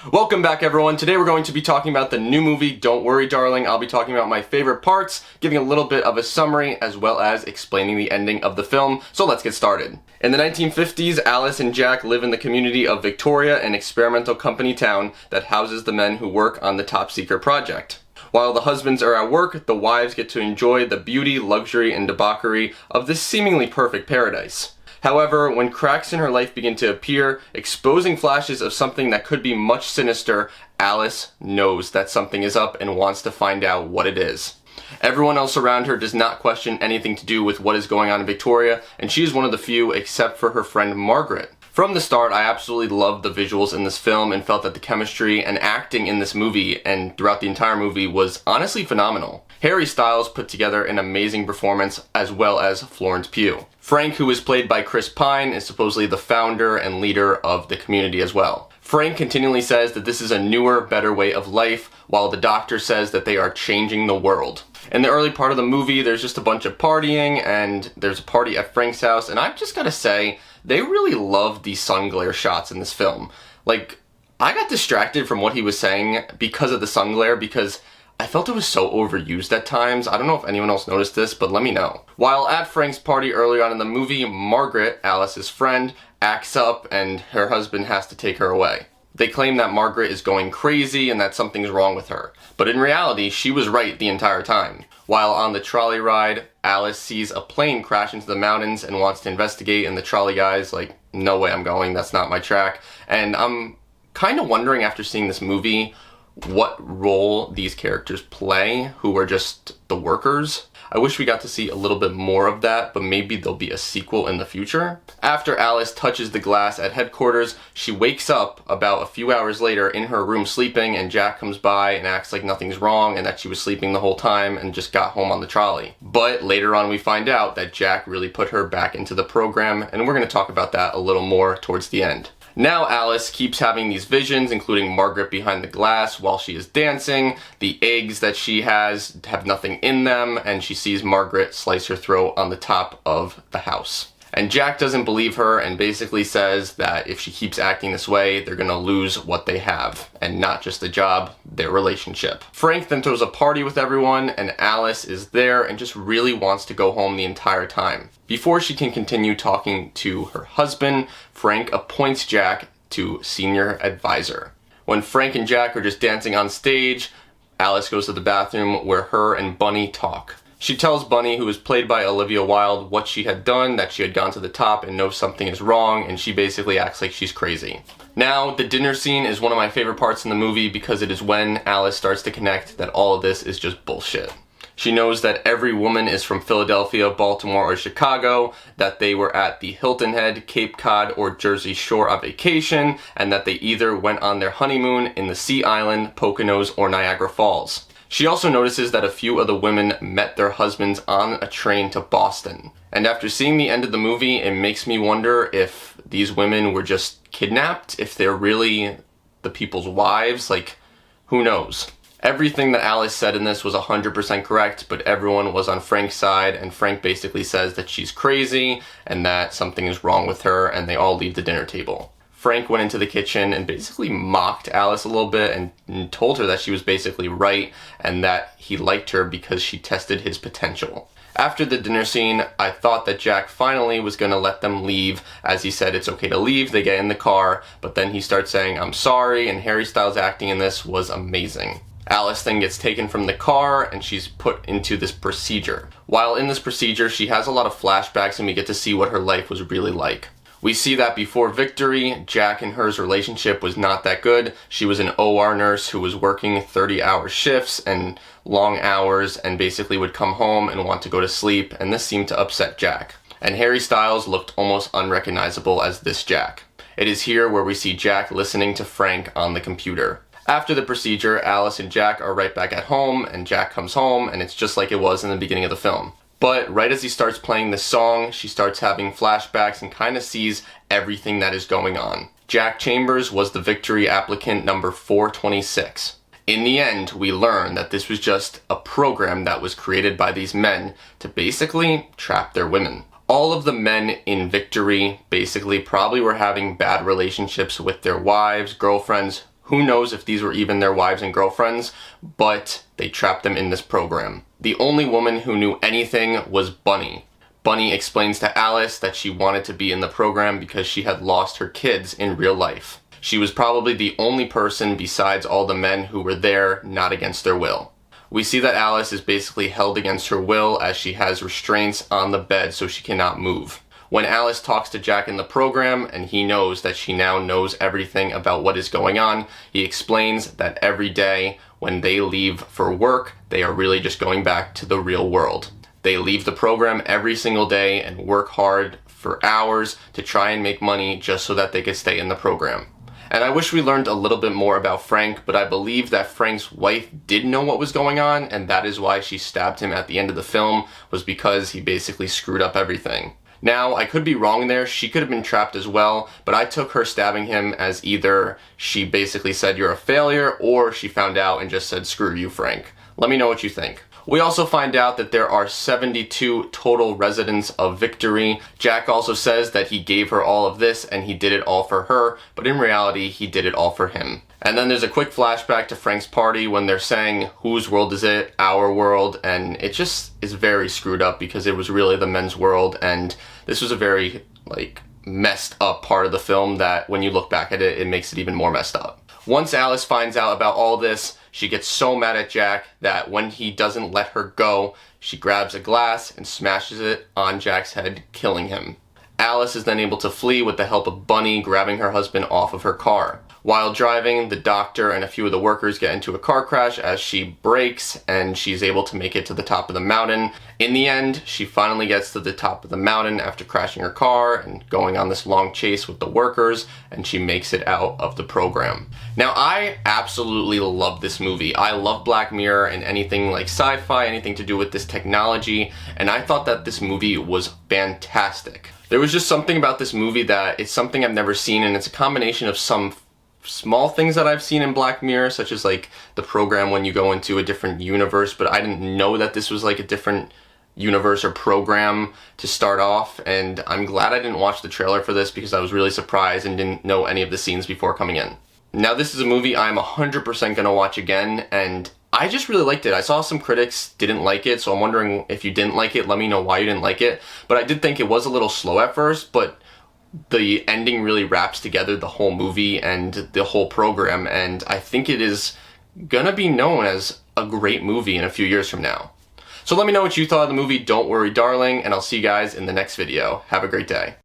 Welcome back, everyone. Today we're going to be talking about the new movie, Don't Worry Darling. I'll be talking about my favorite parts, giving a little bit of a summary, as well as explaining the ending of the film. So let's get started. In the 1950s, Alice and Jack live in the community of Victoria, an experimental company town that houses the men who work on the top secret project. While the husbands are at work, the wives get to enjoy the beauty, luxury, and debauchery of this seemingly perfect paradise. However, when cracks in her life begin to appear, exposing flashes of something that could be much sinister, Alice knows that something is up and wants to find out what it is. Everyone else around her does not question anything to do with what is going on in Victoria, and she is one of the few except for her friend Margaret. From the start, I absolutely loved the visuals in this film and felt that the chemistry and acting in this movie and throughout the entire movie was honestly phenomenal. Harry Styles put together an amazing performance, as well as Florence Pugh. Frank, who is played by Chris Pine, is supposedly the founder and leader of the community as well. Frank continually says that this is a newer, better way of life, while the doctor says that they are changing the world. In the early part of the movie, there's just a bunch of partying, and there's a party at Frank's house, and I've just gotta say, they really loved the sun glare shots in this film. Like, I got distracted from what he was saying because of the sun glare, because I felt it was so overused at times. I don't know if anyone else noticed this, but let me know. While at Frank's party early on in the movie, Margaret, Alice's friend, acts up and her husband has to take her away. They claim that Margaret is going crazy and that something's wrong with her. But in reality, she was right the entire time. While on the trolley ride, Alice sees a plane crash into the mountains and wants to investigate, and the trolley guy's like, no way I'm going, that's not my track. And I'm kind of wondering after seeing this movie, what role these characters play, who are just the workers. I wish we got to see a little bit more of that, but maybe there'll be a sequel in the future. After Alice touches the glass at headquarters, she wakes up about a few hours later in her room sleeping, and Jack comes by and acts like nothing's wrong and that she was sleeping the whole time and just got home on the trolley. But later on we find out that Jack really put her back into the program, and we're going to talk about that a little more towards the end. Now Alice keeps having these visions, including Margaret behind the glass while she is dancing. The eggs that she has have nothing in them, and she sees Margaret slice her throat on the top of the house. And Jack doesn't believe her and basically says that if she keeps acting this way, they're gonna lose what they have, and not just the job, their relationship. Frank then throws a party with everyone, and Alice is there and just really wants to go home the entire time. Before she can continue talking to her husband, Frank appoints Jack to senior advisor. When Frank and Jack are just dancing on stage, Alice goes to the bathroom where her and Bunny talk. She tells Bunny, who is played by Olivia Wilde, what she had done, that she had gone to the top and knows something is wrong, and she basically acts like she's crazy. Now, the dinner scene is one of my favorite parts in the movie because it is when Alice starts to connect that all of this is just bullshit. She knows that every woman is from Philadelphia, Baltimore, or Chicago, that they were at the Hilton Head, Cape Cod, or Jersey Shore on vacation, and that they either went on their honeymoon in the Sea Island, Poconos, or Niagara Falls. She also notices that a few of the women met their husbands on a train to Boston. And after seeing the end of the movie, it makes me wonder if these women were just kidnapped, if they're really the people's wives, like, who knows? Everything that Alice said in this was 100% correct, but everyone was on Frank's side, and Frank basically says that she's crazy and that something is wrong with her, and they all leave the dinner table. Frank went into the kitchen and basically mocked Alice a little bit and told her that she was basically right and that he liked her because she tested his potential. After the dinner scene, I thought that Jack finally was going to let them leave. As he said, it's okay to leave, they get in the car, but then he starts saying, I'm sorry, and Harry Styles' acting in this was amazing. Alice then gets taken from the car and she's put into this procedure. While in this procedure, she has a lot of flashbacks and we get to see what her life was really like. We see that before Victory, Jack and her's relationship was not that good. She was an OR nurse who was working 30-hour shifts and long hours and basically would come home and want to go to sleep, and this seemed to upset Jack. And Harry Styles looked almost unrecognizable as this Jack. It is here where we see Jack listening to Frank on the computer. After the procedure, Alice and Jack are right back at home, and Jack comes home, and it's just like it was in the beginning of the film. But right as he starts playing this song, she starts having flashbacks and kind of sees everything that is going on. Jack Chambers was the Victory applicant number 426. In the end, we learn that this was just a program that was created by these men to basically trap their women. All of the men in Victory basically probably were having bad relationships with their wives, girlfriends, Who knows if these were even their wives and girlfriends, but they trapped them in this program. The only woman who knew anything was Bunny. Bunny explains to Alice that she wanted to be in the program because she had lost her kids in real life. She was probably the only person besides all the men who were there not against their will. We see that Alice is basically held against her will as she has restraints on the bed so she cannot move. When Alice talks to Jack in the program and he knows that she now knows everything about what is going on, he explains that every day when they leave for work, they are really just going back to the real world. They leave the program every single day and work hard for hours to try and make money just so that they could stay in the program. And I wish we learned a little bit more about Frank, but I believe that Frank's wife did know what was going on, and that is why she stabbed him at the end of the film, was because he basically screwed up everything. Now, I could be wrong there, she could have been trapped as well, but I took her stabbing him as either she basically said you're a failure, or she found out and just said screw you, Frank. Let me know what you think. We also find out that there are 72 total residents of Victory. Jack also says that he gave her all of this and he did it all for her, but in reality, he did it all for him. And then there's a quick flashback to Frank's party when they're saying, whose world is it? Our world. And it just is very screwed up because it was really the men's world, and this was a very, messed up part of the film that when you look back at it, it makes it even more messed up. Once Alice finds out about all this, she gets so mad at Jack that when he doesn't let her go, she grabs a glass and smashes it on Jack's head, killing him. Alice is then able to flee with the help of Bunny grabbing her husband off of her car. While driving, the doctor and a few of the workers get into a car crash as she brakes, and she's able to make it to the top of the mountain. In the end, she finally gets to the top of the mountain after crashing her car and going on this long chase with the workers, and she makes it out of the program. Now, I absolutely love this movie. I love Black Mirror and anything like sci-fi, anything to do with this technology, and I thought that this movie was fantastic. There was just something about this movie that it's something I've never seen, and it's a combination of some small things that I've seen in Black Mirror, such as the program when you go into a different universe, but I didn't know that this was a different universe or program to start off, and I'm glad I didn't watch the trailer for this because I was really surprised and didn't know any of the scenes before coming in. Now, this is a movie I'm 100% gonna watch again, and I just really liked it. I saw some critics didn't like it, so I'm wondering if you didn't like it, let me know why you didn't like it. But I did think it was a little slow at first, but the ending really wraps together the whole movie and the whole program, and I think it is gonna be known as a great movie in a few years from now. So let me know what you thought of the movie Don't Worry Darling, and I'll see you guys in the next video. Have a great day.